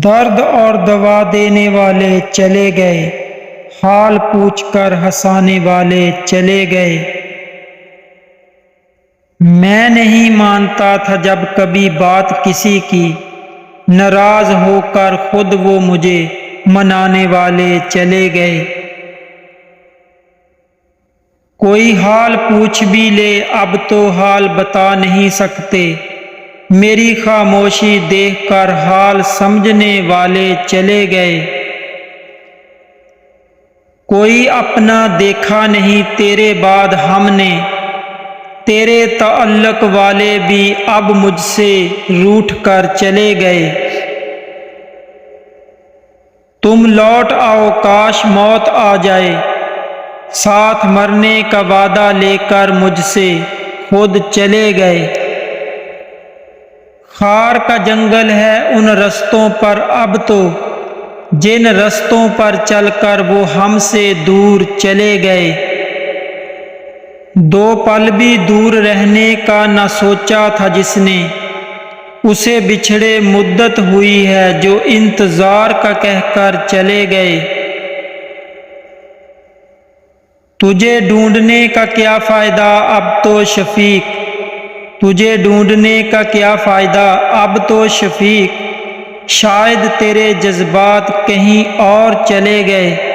درد اور دوا دینے والے چلے گئے، حال پوچھ کر ہنسانے والے چلے گئے۔ میں نہیں مانتا تھا جب کبھی بات کسی کی، ناراض ہو کر خود وہ مجھے منانے والے چلے گئے۔ کوئی حال پوچھ بھی لے اب تو حال بتا نہیں سکتے، میری خاموشی دیکھ کر حال سمجھنے والے چلے گئے۔ کوئی اپنا دیکھا نہیں تیرے بعد ہم نے، تیرے تعلق والے بھی اب مجھ سے روٹھ کر چلے گئے۔ تم لوٹ آؤ کاش موت آ جائے، ساتھ مرنے کا وعدہ لے کر مجھ سے خود چلے گئے۔ خار کا جنگل ہے ان رستوں پر اب تو، جن رستوں پر چل کر وہ ہم سے دور چلے گئے۔ دو پل بھی دور رہنے کا نہ سوچا تھا جس نے، اسے بچھڑے مدت ہوئی ہے جو انتظار کا کہہ کر چلے گئے۔ تجھے ڈھونڈنے کا کیا فائدہ اب تو شفیق، تجھے ڈھونڈنے کا کیا فائدہ اب تو شفیق، شاید تیرے جذبات کہیں اور چلے گئے۔